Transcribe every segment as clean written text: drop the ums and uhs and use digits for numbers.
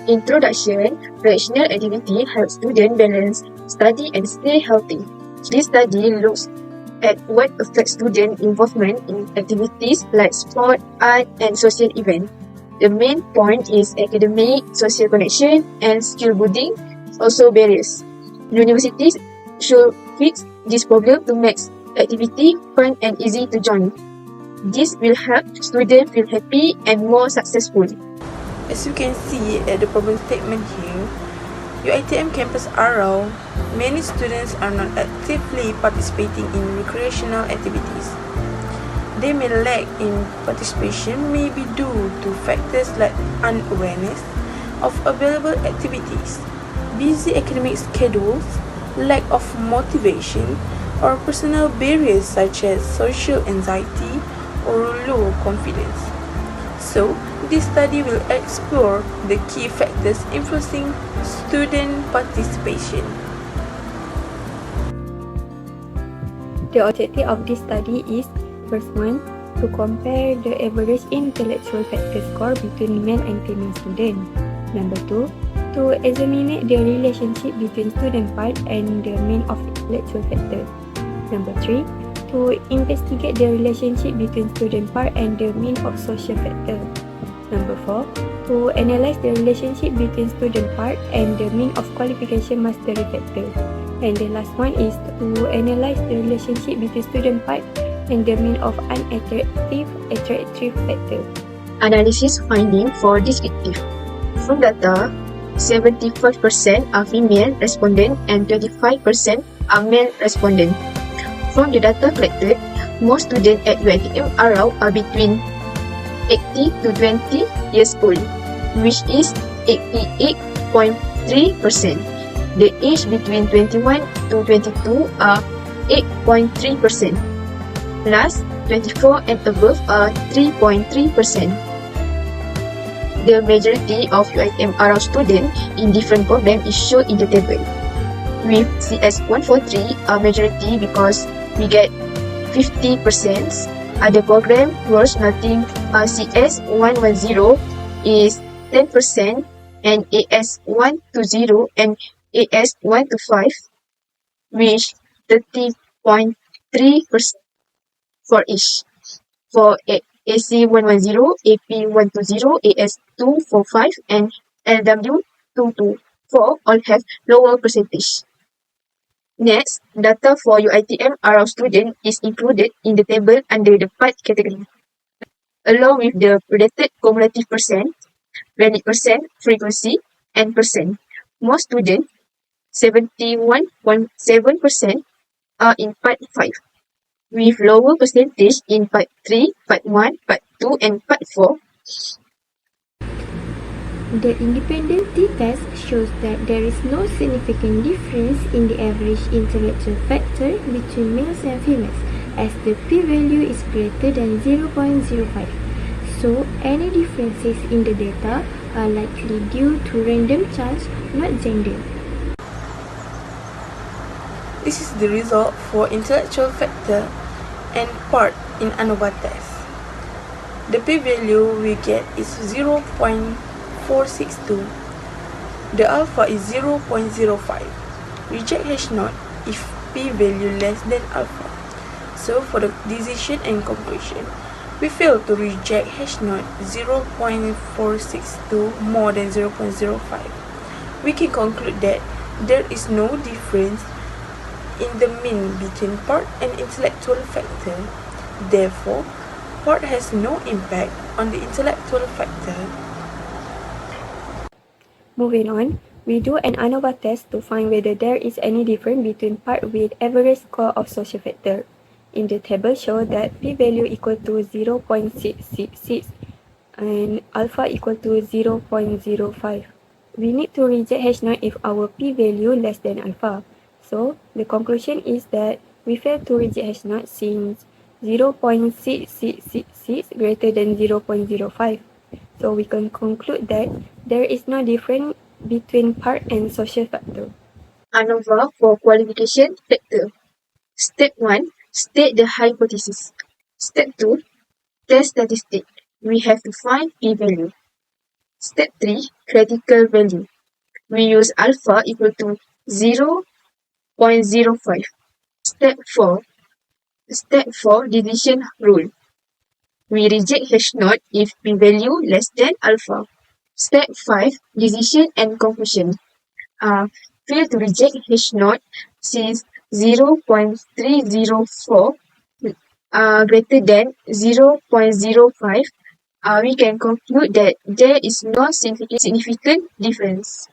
Introduction. Recreational activity helps students balance study and stay healthy. This study looks at what affects student involvement in activities like sport, art, and social events. The main point is academic, social connection, and skill building, also barriers. Universities should fix this problem to make activity fun and easy to join. This will help students feel happy and more successful. As you can see at the problem statement here, UiTM campus Arau, many students are not actively participating in recreational activities. They may lack in participation may be due to factors like unawareness of available activities, busy academic schedules, lack of motivation, or personal barriers such as social anxiety or low confidence. So, this study will explore the key factors influencing student participation. The objective of this study is, first one, to compare the average intellectual factor score between male and female students. Number two, to examine the relationship between student part and the mean of intellectual factor. Number three, to investigate the relationship between student part and the mean of social factor. Number four, to analyze the relationship between student part and the mean of qualification mastery factor. And the last one is to analyze the relationship between student part and the mean of attractive factor. Analysis finding for descriptive. From data, 75% are female respondent and 25% are male respondent. From the data collected, most students at UiTM Arau are between 18 to 20 years old, which is 88.3%. The age between 21 to 22 are 8.3%. Plus, 24 and above are 3.3%. The majority of UiTM Arau students in different programs is shown in the table. With CS 143 a majority because we get 50%. Other program worth nothing. CS 110 is 10% and AS 120 and AS 125 which 30.3% for each. For AC 110, AP 120, AS 245 and LW 224 all have lower percentage. Next, data for UiTM Arau student is included in the table under the part category, along with the predicted cumulative percent, valid percent, frequency, and percent. Most students, 71.7%, are in part 5, with lower percentage in part 3, part 1, part 2, and part 4. The independent t-test shows that there is no significant difference in the average intellectual factor between males and females, as the p-value is greater than 0.05. So, any differences in the data are likely due to random chance, not gender. This is the result for intellectual factor and part in ANOVA test. The p-value we get is 0.462. The alpha is 0.05. Reject H0 if p-value less than alpha. So for the decision and conclusion, we fail to reject H0 0.462 more than 0.05. We can conclude that there is no difference in the mean between part and intellectual factor. Therefore, part has no impact on the intellectual factor. Moving on, we do an ANOVA test to find whether there is any difference between part with average score of social factor. In the table show that p-value equal to 0.666 and alpha equal to 0.05. We need to reject H0 if our p-value less than alpha. So, the conclusion is that we fail to reject H0 since 0.6666 greater than 0.05. So, we can conclude that there is no difference between part and social factor. ANOVA for qualification factor. Step 1, state the hypothesis. Step 2, test statistic. We have to find p-value. Step 3. Critical value. We use alpha equal to 0.05. Step 4. Division rule. We reject H0 if p-value less than alpha. Step 5. Decision and conclusion. Fail to reject H0 since 0.304 greater than 0.05. We can conclude that there is no significant difference.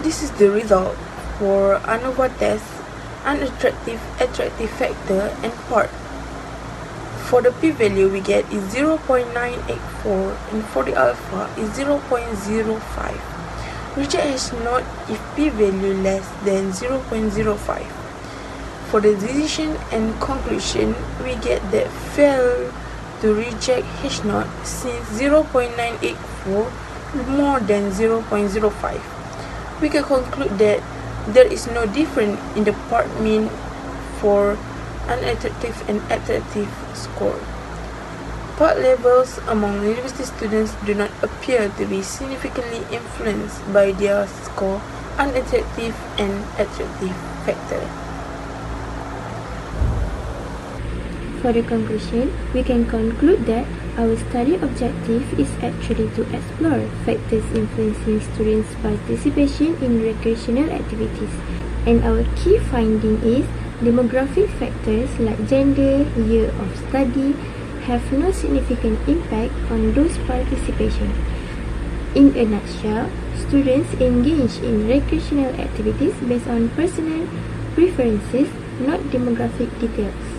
This is the result for ANOVA test, unattractive, attractive factor, and part. For the p-value we get is 0.984 and for the alpha is 0.05. Reject H0 if p-value less than 0.05. For the decision and conclusion, we get that fail to reject H0 since 0.984 more than 0.05. We can conclude that there is no difference in the part mean for unattractive and attractive score. Part levels among university students do not appear to be significantly influenced by their score unattractive and attractive factor. For the conclusion, we can conclude that our study objective is actually to explore factors influencing students' participation in recreational activities. And our key finding is demographic factors like gender, year of study have no significant impact on those participation. In a nutshell, students engage in recreational activities based on personal preferences, not demographic details.